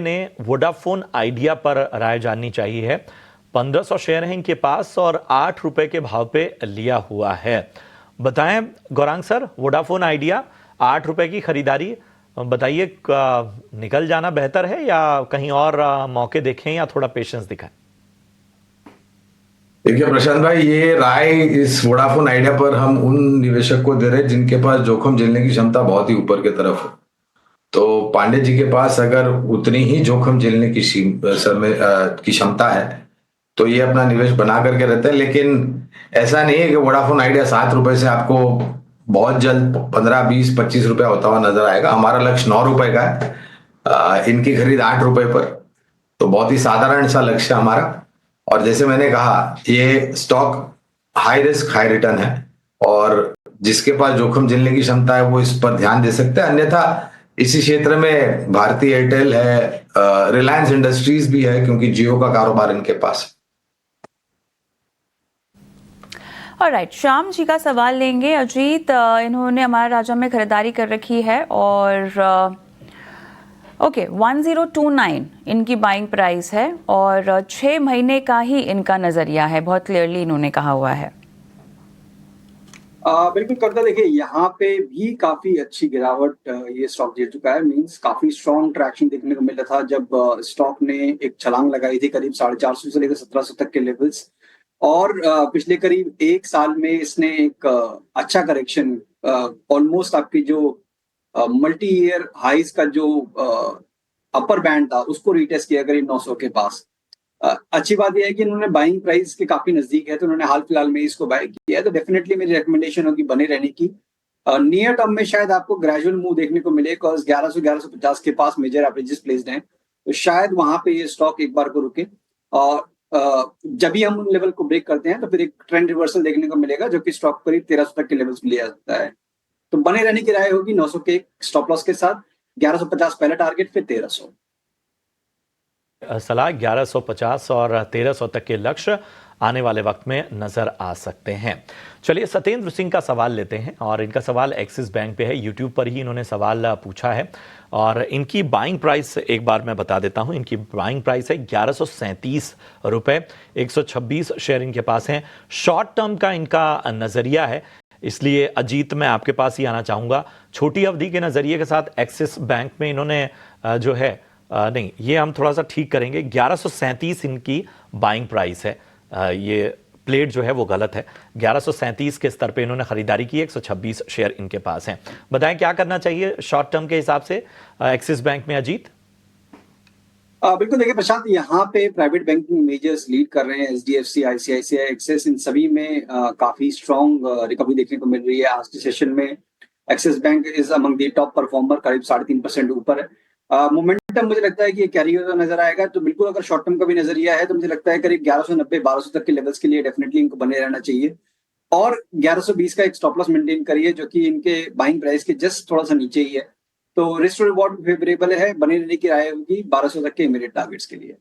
ने Vodafone idea पर राय जाननी चाहिए है। 1500 शेयर हैं इनके पास और 8 रुपए के भाव पे लिया हुआ है। बताएं गौरांग सर, वोडाफोन आइडिया 8 रुपए की खरीदारी, बताइए निकल जाना बेहतर है या कहीं और मौके देखें या थोड़ा पेशेंस दिखाएं? देखिए प्रशांत भाई, ये राय इस वोडाफोन आइडिया पर हम उन निवेशक को दे रहे हैं जिनके पास जोखिम झेलने की क्षमता बहुत ही ऊपर की तरफ है। तो पांडे जी के पास अगर उतनी ही जोखिम झेलने की की क्षमता है तो ये अपना निवेश बना करके रहते हैं। लेकिन ऐसा नहीं है कि वोडाफोन आइडिया 7 रुपए से आपको बहुत जल्द 15, 20, 25 रुपया होता हुआ नजर आएगा। हमारा लक्ष्य 9 रुपए का है, इनकी खरीद 8 रुपए पर। तो बहुत ही साधारण सा लक्ष्य हमारा। और जैसे मैंने कहा, ये stock high risk high return है और जिसके पास जोखिम झेलने की क्षमता है वो इस पर ध्यान दे सकते हैं। अन्यथा इसी क्षेत्र में भारती एयरटेल है, रिलायंस इंडस्ट्रीज भी है, क्योंकि जियो का कारोबार इनके पास। ऑलराइट, श्याम जी का सवाल लेंगे। अजीत, इन्होंने हमारा राजा में खरीदारी कर रखी है और ओके 1029 इनकी बाइंग प्राइस है और 6 महीने का ही इनका नजरिया है, बहुत क्लियरली इन्होंने कहा हुआ है। बिल्कुल करता। देखिए यहाँ पे भी काफी अच्छी गिरावट ये स्टॉक दे चुका है। मींस काफी स्ट्रॉन्ग ट्रैक्शन देखने को मिला था जब स्टॉक ने एक छलांग लगाई थी करीब 450 से लेकर 1700 तक के लेवल्स। और पिछले करीब एक साल में इसने एक अच्छा करेक्शन, ऑलमोस्ट आपकी जो मल्टी ईयर हाइज का जो अपर बैंड था उसको रिटेस्ट किया करीब 900 के पास। अच्छी बात यह है कि इन्होंने बाइंग प्राइस के काफी नजदीक है, तो उन्होंने हाल फिलहाल में इसको बाय किया है। तो डेफिनेटली मेरी रिकमेंडेशन होगी बने रहने की। नियर टर्म में शायद आपको ग्रेजुअल मूव देखने को मिले, बिकॉज 1100-1150 के पास मेजर एवरेजेस प्लेस्ड हैं, तो शायद वहां पे ये स्टॉक एक बार को रुके। और जब भी हम उन लेवल को ब्रेक करते हैं तो फिर एक ट्रेंड रिवर्सल देखने को मिलेगा, जो कि स्टॉक करीब 1300 तक के लेवल्स पे लिया जाता है। तो बने रहने की राय होगी 900 के स्टॉप लॉस के साथ, 1150 पहला टारगेट, फिर 1300। सलाह 1150 और 1300 तक के लक्ष्य आने वाले वक्त में नजर आ सकते हैं। चलिए सत्येंद्र सिंह का सवाल लेते हैं और इनका सवाल एक्सिस बैंक पे है। यूट्यूब पर ही इन्होंने सवाल पूछा है और इनकी बाइंग प्राइस एक बार मैं बता देता हूं। इनकी बाइंग प्राइस है 1137 रुपए, 126 शेयर इनके पास हैं। शॉर्ट टर्म का इनका नजरिया है, इसलिए अजीत मैं आपके पास ही आना चाहूंगा। छोटी अवधि के नजरिए के साथ एक्सिस बैंक में इन्होंने जो है नहीं, ये हम थोड़ा सा ठीक करेंगे। 1137 इनकी बाइंग प्राइस है, ये प्लेट जो है वो गलत है। 1137 के स्तर पे इन्होंने खरीदारी की, 126 शेयर इनके पास हैं। बताएं क्या करना चाहिए शॉर्ट टर्म के हिसाब से एक्सिस बैंक में अजीत? बिल्कुल। देखिए प्रशांत, यहाँ पे प्राइवेट बैंकिंग मेजर्स लीड कर रहे हैं। एचडीएफसी, आईसीआईसीआई, एक्सिस, इन सभी में काफी स्ट्रॉन्ग रिकवरी देखने को मिल रही है। आज के सेशन में axis bank is among the top performer, करीब 3.5% ऊपर है। मोमेंटम मुझे लगता है कि कैरी होता नजर आएगा। तो बिल्कुल अगर शॉर्ट टर्म का भी नजरिया है तो मुझे लगता है करीब 1190-1200 तक के लेवल्स के लिए डेफिनेटली इनको बने रहना चाहिए। और 1120 का एक स्टॉप लॉस मेंटेन करिए, जो कि इनके बाइंग प्राइस के जस्ट थोड़ा सा नीचे ही है। तो रिस्क टू रिवॉर्ड फेवरेबल है, बने रहने की राय होगी 1200 तक के इमीडिएट टारगेट्स के लिए।